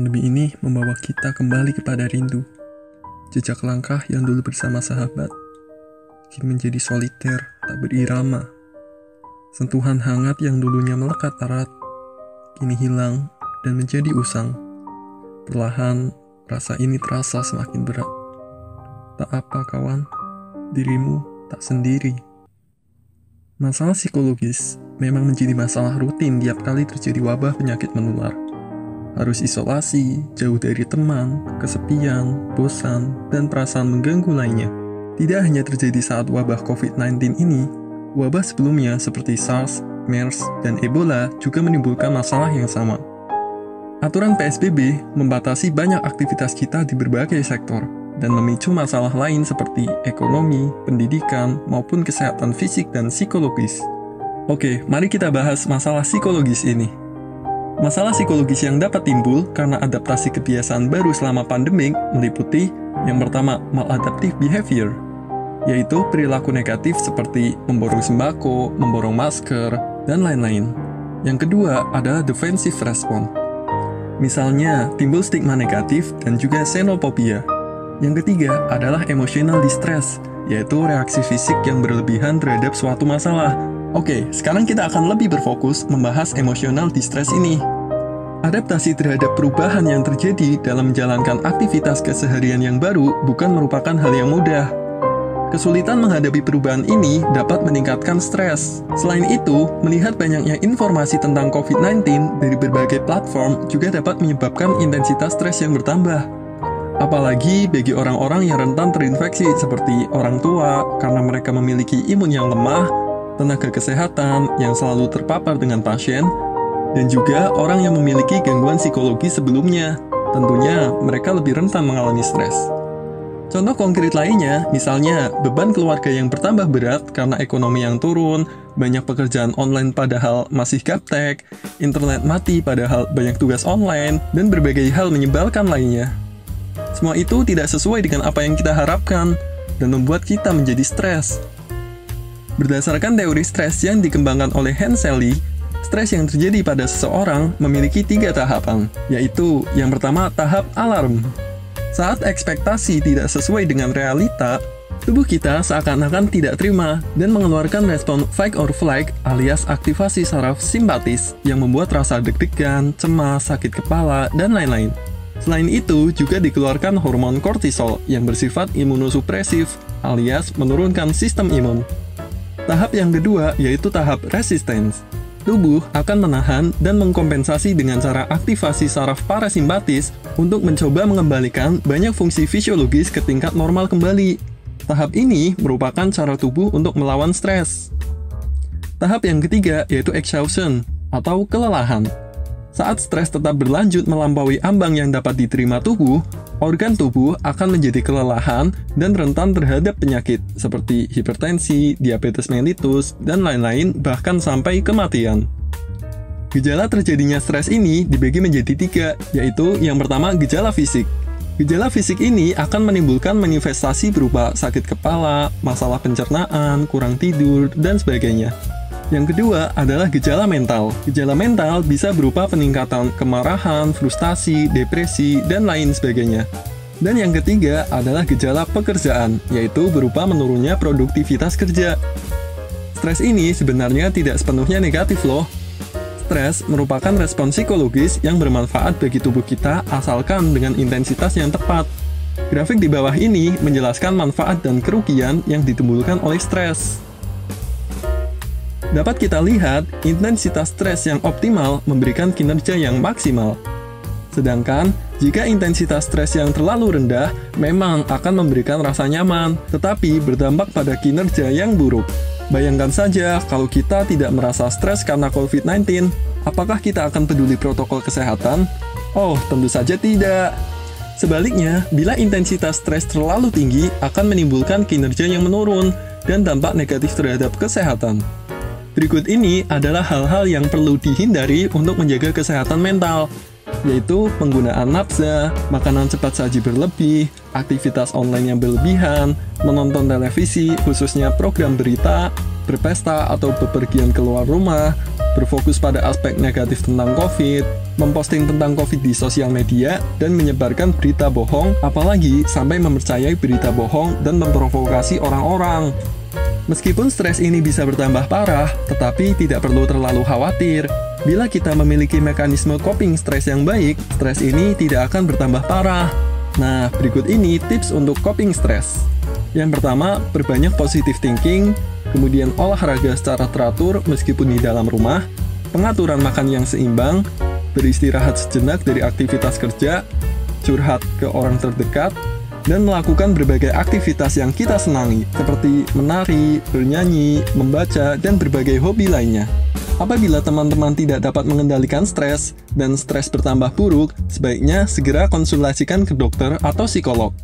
Pandemi ini membawa kita kembali kepada rindu. Jejak langkah yang dulu bersama sahabat, kini menjadi soliter, tak berirama. Sentuhan hangat yang dulunya melekat erat, kini hilang dan menjadi usang. Perlahan, rasa ini terasa semakin berat. Tak apa kawan, dirimu tak sendiri. Masalah psikologis memang menjadi masalah rutin tiap kali terjadi wabah penyakit menular. Harus isolasi, jauh dari teman, kesepian, bosan, dan perasaan mengganggu lainnya. Tidak hanya terjadi saat wabah COVID-19 ini, wabah sebelumnya seperti SARS, MERS, dan Ebola juga menimbulkan masalah yang sama. Aturan PSBB membatasi banyak aktivitas kita di berbagai sektor, dan memicu masalah lain seperti ekonomi, pendidikan, maupun kesehatan fisik dan psikologis. Oke, mari kita bahas masalah psikologis ini. Masalah psikologis yang dapat timbul karena adaptasi kebiasaan baru selama pandemik meliputi yang pertama, maladaptive behavior, yaitu perilaku negatif seperti memborong sembako, memborong masker, dan lain-lain. Yang kedua adalah defensive response. Misalnya, timbul stigma negatif dan juga xenophobia. Yang ketiga adalah emotional distress, yaitu reaksi fisik yang berlebihan terhadap suatu masalah. Oke, sekarang kita akan lebih berfokus membahas emotional distress ini. Adaptasi terhadap perubahan yang terjadi dalam menjalankan aktivitas keseharian yang baru bukan merupakan hal yang mudah. Kesulitan menghadapi perubahan ini dapat meningkatkan stres. Selain itu, melihat banyaknya informasi tentang COVID-19 dari berbagai platform juga dapat menyebabkan intensitas stres yang bertambah. Apalagi bagi orang-orang yang rentan terinfeksi seperti orang tua karena mereka memiliki imun yang lemah, tenaga kesehatan yang selalu terpapar dengan pasien, dan juga orang yang memiliki gangguan psikologi sebelumnya. Tentunya mereka lebih rentan mengalami stres. Contoh konkret lainnya, misalnya beban keluarga yang bertambah berat karena ekonomi yang turun, banyak pekerjaan online padahal masih gaptek, internet mati padahal banyak tugas online, dan berbagai hal menyebalkan lainnya. Semua itu tidak sesuai dengan apa yang kita harapkan dan membuat kita menjadi stres. Berdasarkan teori stres yang dikembangkan oleh Hans Selye, stres yang terjadi pada seseorang memiliki 3 tahapan, yaitu yang pertama tahap alarm. Saat ekspektasi tidak sesuai dengan realita, tubuh kita seakan-akan tidak terima dan mengeluarkan respon fight or flight alias aktivasi saraf simpatis yang membuat rasa deg-degan, cemas, sakit kepala, dan lain-lain. Selain itu, juga dikeluarkan hormon kortisol yang bersifat imunosupresif alias menurunkan sistem imun. Tahap yang kedua yaitu tahap resistance. Tubuh akan menahan dan mengkompensasi dengan cara aktivasi saraf parasimpatis untuk mencoba mengembalikan banyak fungsi fisiologis ke tingkat normal kembali. Tahap ini merupakan cara tubuh untuk melawan stres. Tahap yang ketiga yaitu exhaustion atau kelelahan. Saat stres tetap berlanjut melampaui ambang yang dapat diterima tubuh, organ tubuh akan menjadi kelelahan dan rentan terhadap penyakit seperti hipertensi, diabetes mellitus, dan lain-lain, bahkan sampai kematian. Gejala terjadinya stres ini dibagi menjadi 3, yaitu yang pertama gejala fisik. Gejala fisik ini akan menimbulkan manifestasi berupa sakit kepala, masalah pencernaan, kurang tidur, dan sebagainya. Yang kedua adalah gejala mental. Gejala mental bisa berupa peningkatan kemarahan, frustasi, depresi, dan lain sebagainya. Dan yang ketiga adalah gejala pekerjaan, yaitu berupa menurunnya produktivitas kerja. Stres ini sebenarnya tidak sepenuhnya negatif loh. Stres merupakan respon psikologis yang bermanfaat bagi tubuh kita asalkan dengan intensitas yang tepat. Grafik di bawah ini menjelaskan manfaat dan kerugian yang ditimbulkan oleh stres. Dapat kita lihat, intensitas stres yang optimal memberikan kinerja yang maksimal. Sedangkan, jika intensitas stres yang terlalu rendah memang akan memberikan rasa nyaman, tetapi berdampak pada kinerja yang buruk. Bayangkan saja kalau kita tidak merasa stres karena COVID-19, apakah kita akan peduli protokol kesehatan? Oh, tentu saja tidak. Sebaliknya, bila intensitas stres terlalu tinggi akan menimbulkan kinerja yang menurun dan dampak negatif terhadap kesehatan. Berikut ini adalah hal-hal yang perlu dihindari untuk menjaga kesehatan mental, yaitu penggunaan nafza, makanan cepat saji berlebih, aktivitas online yang berlebihan, menonton televisi, khususnya program berita, berpesta atau bepergian keluar rumah, berfokus pada aspek negatif tentang COVID, memposting tentang COVID di sosial media, dan menyebarkan berita bohong, apalagi sampai mempercayai berita bohong dan memprovokasi orang-orang. Meskipun stres ini bisa bertambah parah, tetapi tidak perlu terlalu khawatir. Bila kita memiliki mekanisme coping stres yang baik, stres ini tidak akan bertambah parah. Nah, berikut ini tips untuk coping stres. Yang pertama, perbanyak positive thinking, kemudian olahraga secara teratur meskipun di dalam rumah, pengaturan makan yang seimbang, beristirahat sejenak dari aktivitas kerja, curhat ke orang terdekat, dan melakukan berbagai aktivitas yang kita senangi, seperti menari, bernyanyi, membaca, dan berbagai hobi lainnya. Apabila teman-teman tidak dapat mengendalikan stres, dan stres bertambah buruk, sebaiknya segera konsultasikan ke dokter atau psikolog.